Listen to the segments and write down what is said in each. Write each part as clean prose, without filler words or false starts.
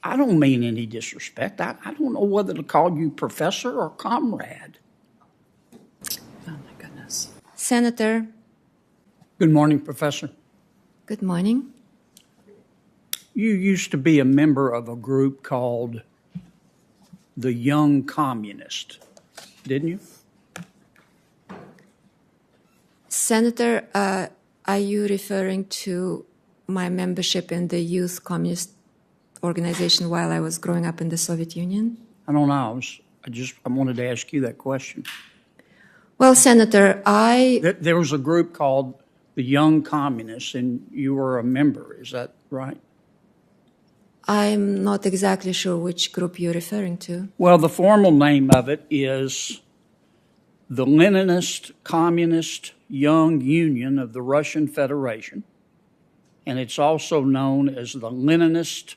I don't mean any disrespect. I don't know whether to call you professor or comrade. Oh, my goodness. Senator. Good morning, Professor. Good morning. You used to be a member of a group called the Young Communist, didn't you? Senator, are you referring to my membership in the Youth Communist Organization while I was growing up in the Soviet Union? I don't know. I wanted to ask you that question. Well, Senator, There was a group called the Young Communists, and you were a member. Is that right? I'm not exactly sure which group you're referring to. Well, the formal name of it is the Leninist Communist Young Union of the Russian Federation, and it's also known as the Leninist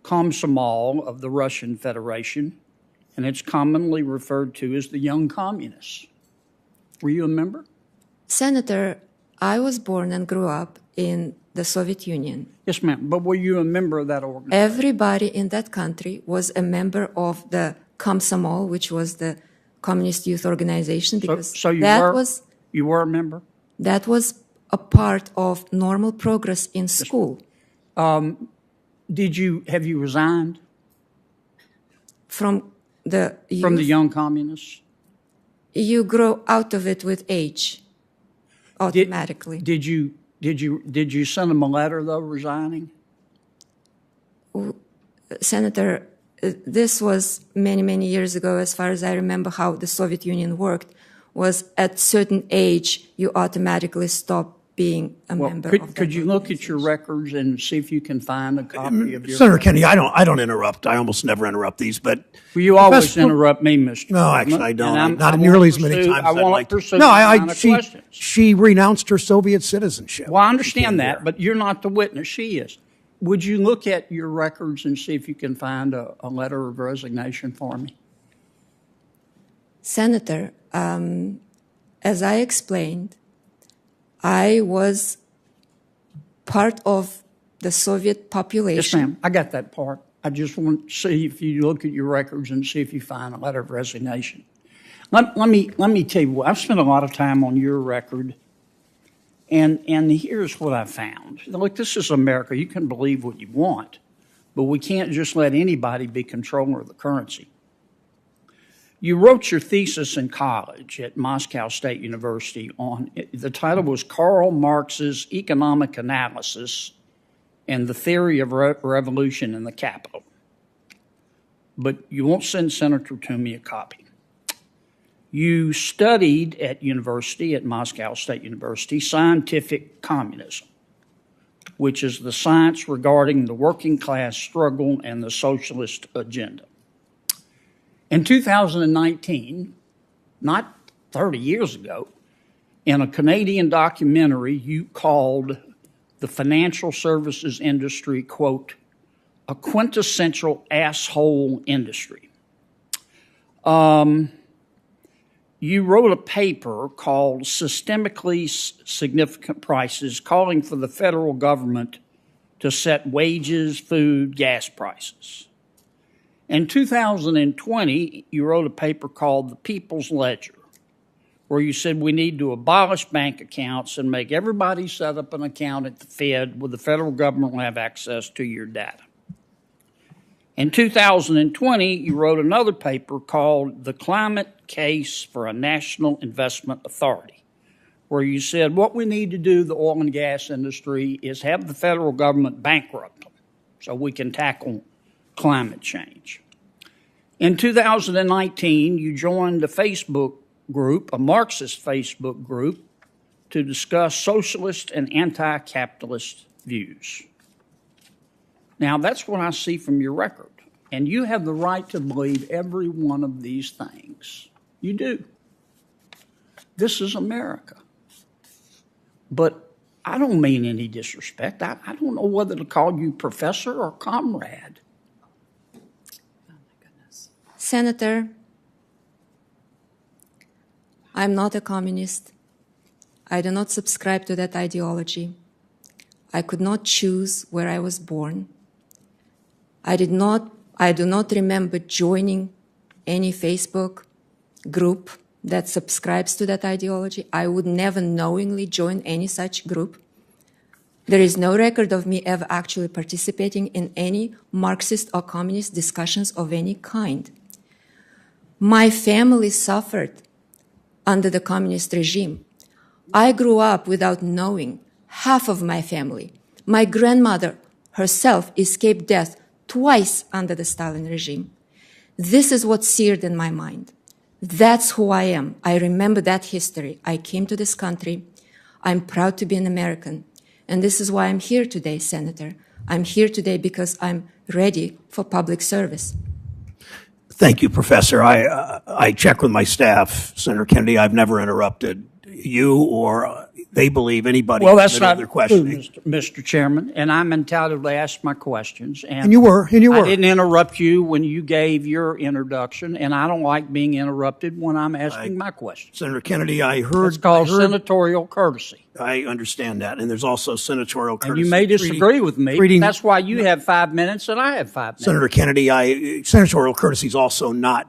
Komsomol of the Russian Federation, and it's commonly referred to as the Young Communists. Were you a member? Senator, I was born and grew up in the Soviet Union. Yes, ma'am. But were you a member of that organization? Everybody in that country was a member of the Komsomol, which was the Communist Youth Organization, because you were a member? That was a part of normal progress in school. Have you resigned? From the youth? From the Young Communists? You grow out of it with age, automatically. Did you send them a letter, though, resigning? Senator, this was many, many years ago. As far as I remember how the Soviet Union worked, was at certain age, you automatically stop being a member of that. Could you look at your records and see if you can find a copy of your... Senator Kennedy, I don't interrupt. I almost never interrupt these, but... Well, you always interrupt me, Mr. No, actually, I don't. Not nearly as many times as I'd like to. No, she renounced her Soviet citizenship. Well, I understand that, but you're not the witness. She is. Would you look at your records and see if you can find a letter of resignation for me? Senator, as I explained, I was part of the Soviet population. Yes, ma'am. I got that part. I just want to see if you look at your records and see if you find a letter of resignation. Let me tell you, I've spent a lot of time on your record, and here's what I found. Look, this is America. You can believe what you want, but we can't just let anybody be controller of the currency. You wrote your thesis in college at Moscow State University the title was Karl Marx's Economic Analysis and the Theory of Revolution in the Capital. But you won't send Senator Toomey a copy. You studied at Moscow State University, scientific communism, which is the science regarding the working class struggle and the socialist agenda. In 2019, not 30 years ago, in a Canadian documentary, you called the financial services industry, quote, a quintessential asshole industry. You wrote a paper called Systemically Significant Prices, calling for the federal government to set wages, food, gas prices. In 2020, you wrote a paper called The People's Ledger, where you said we need to abolish bank accounts and make everybody set up an account at the Fed where the federal government will have access to your data. In 2020, you wrote another paper called The Climate Case for a National Investment Authority, where you said what we need to do, the oil and gas industry, is have the federal government bankrupt them so we can tackle climate change. In 2019, you joined a Facebook group, a Marxist Facebook group, to discuss socialist and anti-capitalist views. Now, that's what I see from your record, and you have the right to believe every one of these things. You do. This is America. But I don't mean any disrespect. I don't know whether to call you professor or comrade. Senator, I'm not a communist. I do not subscribe to that ideology. I could not choose where I was born. I do not remember joining any Facebook group that subscribes to that ideology. I would never knowingly join any such group. There is no record of me ever actually participating in any Marxist or communist discussions of any kind. My family suffered under the communist regime. I grew up without knowing half of my family. My grandmother herself escaped death twice under the Stalin regime. This is what's seared in my mind. That's who I am. I remember that history. I came to this country. I'm proud to be an American. And this is why I'm here today, Senator. I'm here today because I'm ready for public service. Thank you, Professor. I checked with my staff, Senator Kennedy. I've never interrupted you or they believe anybody. Well, that's not true, Mr. Chairman, and I'm entitled to ask my questions. And you were. I didn't interrupt you when you gave your introduction, and I don't like being interrupted when I'm asking my questions. Senator Kennedy, I heard. It's called senatorial courturial. I understand that, and there's also senatorial courtesy. And you may disagree with me, but that's why you have 5 minutes and I have 5 minutes. Senator Kennedy, senatorial courtesy is also not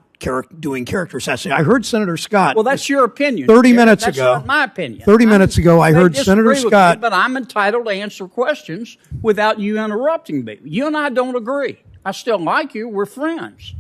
doing character assassination. I heard Senator Scott. Well, that's your opinion. 30 minutes ago. That's not my opinion. 30 minutes ago, I heard Senator Scott. But I'm entitled to answer questions without you interrupting me. You and I don't agree. I still like you. We're friends.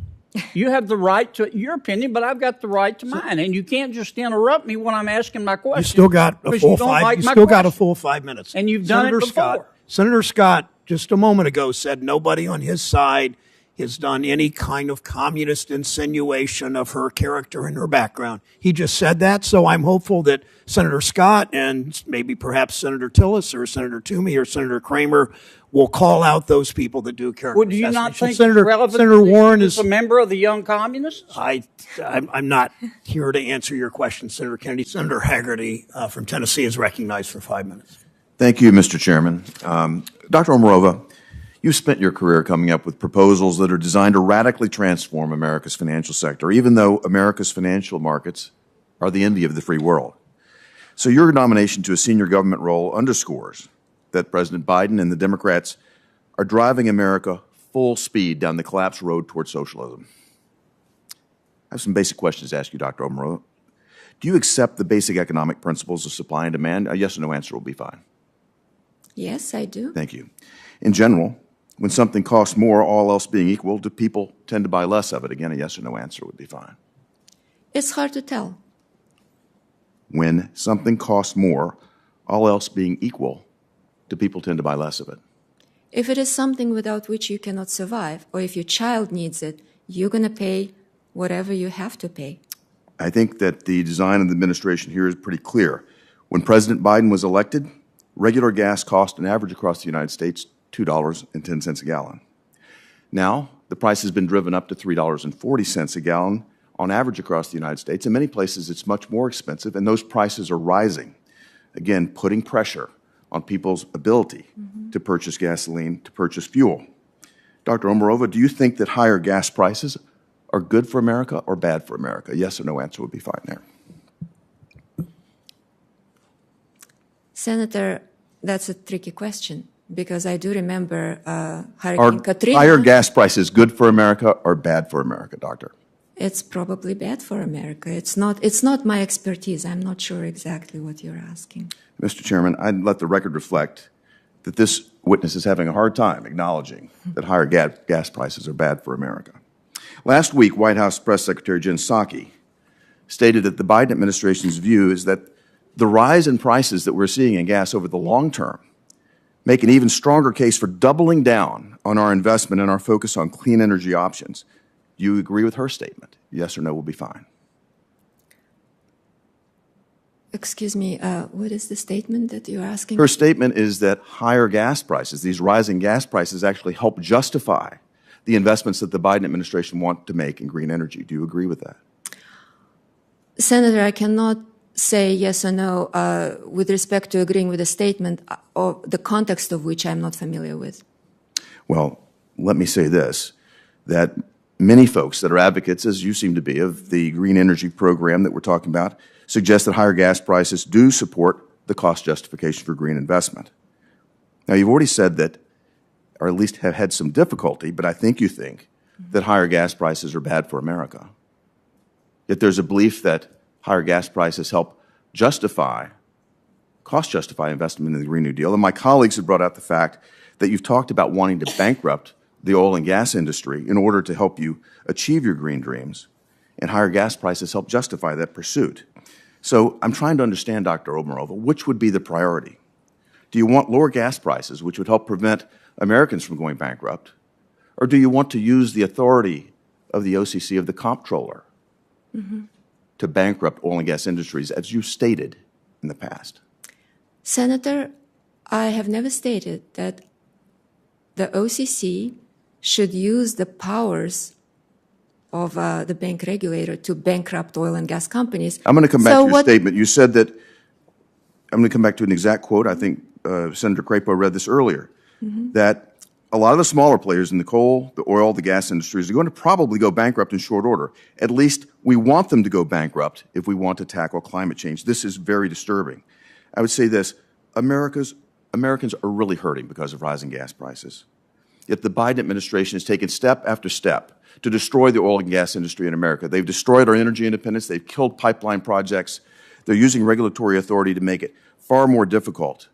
You have the right to your opinion, but I've got the right to mine. And you can't just interrupt me when I'm asking my question. You still got a full 5. You still got a full 5 minutes. And you've done it before. Senator Scott, just a moment ago, said nobody on his side has done any kind of communist insinuation of her character and her background. He just said that, so I'm hopeful that Senator Scott and maybe perhaps Senator Tillis or Senator Toomey or Senator Kramer will call out those people that do character Well, do you not think Senator Warren is a member of the Young Communists? I'm not here to answer your question, Senator Kennedy. Senator Haggerty from Tennessee is recognized for 5 minutes. Thank you, Mr. Chairman. Dr. Omarova, you've spent your career coming up with proposals that are designed to radically transform America's financial sector, even though America's financial markets are the envy of the free world. So your nomination to a senior government role underscores that President Biden and the Democrats are driving America full speed down the collapse road toward socialism. I have some basic questions to ask you, Dr. Omarova. Do you accept the basic economic principles of supply and demand? A yes or no answer will be fine. Yes, I do. Thank you. In general, when something costs more, all else being equal, do people tend to buy less of it? Again, a yes or no answer would be fine. It's hard to tell. When something costs more, all else being equal, do people tend to buy less of it? If it is something without which you cannot survive, or if your child needs it, you're going to pay whatever you have to pay. I think that the design of the administration here is pretty clear. When President Biden was elected, regular gas cost an average across the United States $2.10 a gallon. Now, the price has been driven up to $3.40 a gallon on average across the United States. In many places, it's much more expensive, and those prices are rising. Again, putting pressure on people's ability to purchase gasoline, to purchase fuel. Dr. Omarova, do you think that higher gas prices are good for America or bad for America? Yes or no answer would be fine there. Senator, that's a tricky question. Because I do remember Hurricane Katrina. Are higher gas prices good for America or bad for America, Doctor? It's probably bad for America. It's not my expertise. I'm not sure exactly what you're asking. Mr. Chairman, I'd let the record reflect that this witness is having a hard time acknowledging that higher gas prices are bad for America. Last week, White House Press Secretary Jen Psaki stated that the Biden administration's view is that the rise in prices that we're seeing in gas over the long term make an even stronger case for doubling down on our investment and our focus on clean energy options. Do you agree with her statement? Yes or no will be fine. Excuse me, what is the statement that you're asking? Her statement is that higher gas prices, these rising gas prices, actually help justify the investments that the Biden administration want to make in green energy. Do you agree with that? Senator, I cannot say yes or no with respect to agreeing with a statement or the context of which I'm not familiar with. Well, let me say this, that many folks that are advocates, as you seem to be, of the green energy program that we're talking about, suggest that higher gas prices do support the cost justification for green investment. Now, you've already said that, or at least have had some difficulty, but I think you think that higher gas prices are bad for America. Yet there's a belief that higher gas prices help cost justify investment in the Green New Deal. And my colleagues have brought out the fact that you've talked about wanting to bankrupt the oil and gas industry in order to help you achieve your green dreams, and higher gas prices help justify that pursuit. So I'm trying to understand, Dr. Obermorova, which would be the priority? Do you want lower gas prices, which would help prevent Americans from going bankrupt, or do you want to use the authority of the OCC, of the comptroller, to bankrupt oil and gas industries, as you stated in the past? Senator, I have never stated that the OCC should use the powers of the bank regulator to bankrupt oil and gas companies. I'm going to come back to your statement. You said that, I'm going to come back to an exact quote. I think Senator Crapo read this earlier, that a lot of the smaller players in the coal, the oil, the gas industries are going to probably go bankrupt in short order. At least we want them to go bankrupt if we want to tackle climate change. This is very disturbing. I would say this, Americans are really hurting because of rising gas prices. Yet the Biden administration has taken step after step to destroy the oil and gas industry in America. They've destroyed our energy independence. They've killed pipeline projects. They're using regulatory authority to make it far more difficult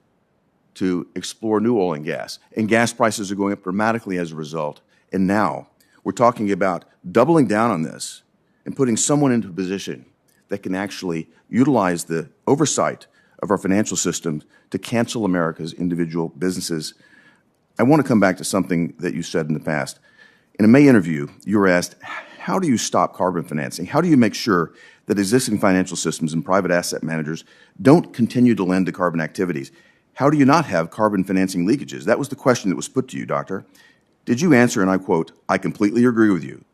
to explore new oil and gas. And gas prices are going up dramatically as a result. And now we're talking about doubling down on this and putting someone into a position that can actually utilize the oversight of our financial system to cancel America's individual businesses. I want to come back to something that you said in the past. In a May interview, you were asked, how do you stop carbon financing? How do you make sure that existing financial systems and private asset managers don't continue to lend to carbon activities? How do you not have carbon financing leakages? That was the question that was put to you, Doctor. Did you answer, and I quote, "I completely agree with you.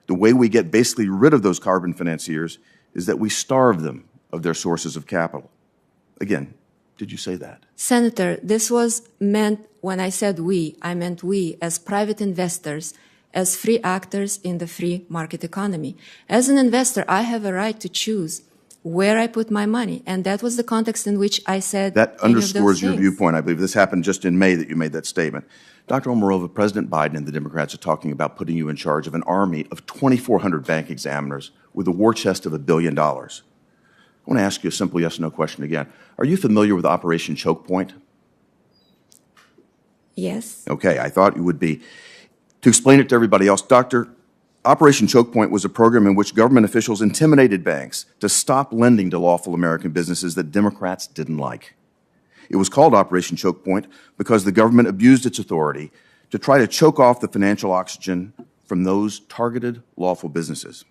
The way we get basically rid of those carbon financiers is that we starve them of their sources of capital." Again, did you say that? Senator, this was meant, when I said we, I meant we as private investors, as free actors in the free market economy. As an investor, I have a right to choose where I put my money, and that was the context in which I said that underscores your things. viewpoint. I believe this happened just in May that you made that statement. Dr. Obermorova, President Biden and the Democrats are talking about putting you in charge of an army of 2,400 bank examiners with a war chest of $1 billion. I want to ask you a simple yes/no question again. Are you familiar with Operation Choke Point? Yes. Okay, I thought you would be. To explain it to everybody else, Doctor, Operation Choke Point was a program in which government officials intimidated banks to stop lending to lawful American businesses that Democrats didn't like. It was called Operation Choke Point because the government abused its authority to try to choke off the financial oxygen from those targeted lawful businesses.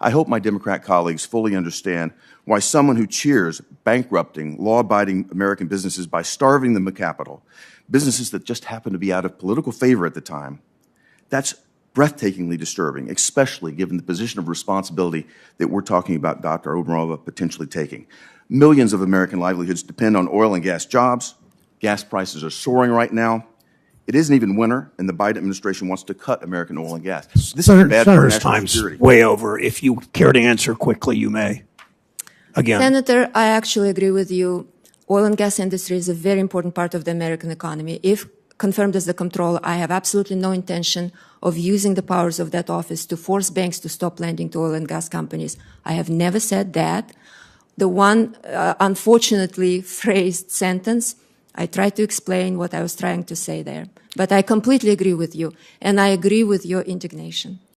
I hope my Democrat colleagues fully understand why someone who cheers bankrupting law-abiding American businesses by starving them of capital, businesses that just happen to be out of political favor at the time, that's breathtakingly disturbing, especially given the position of responsibility that we're talking about Dr. Obermorova potentially taking. Millions of American livelihoods depend on oil and gas jobs. Gas prices are soaring right now. It isn't even winter, and the Biden administration wants to cut American oil and gas. This is bad for Senator's national time's security. way over. If you care to answer quickly, you may. Again. Senator, I actually agree with you. Oil and gas industry is a very important part of the American economy. If confirmed as the comptroller, I have absolutely no intention of using the powers of that office to force banks to stop lending to oil and gas companies. I have never said that. The one unfortunately phrased sentence, I tried to explain what I was trying to say there. But I completely agree with you, and I agree with your indignation.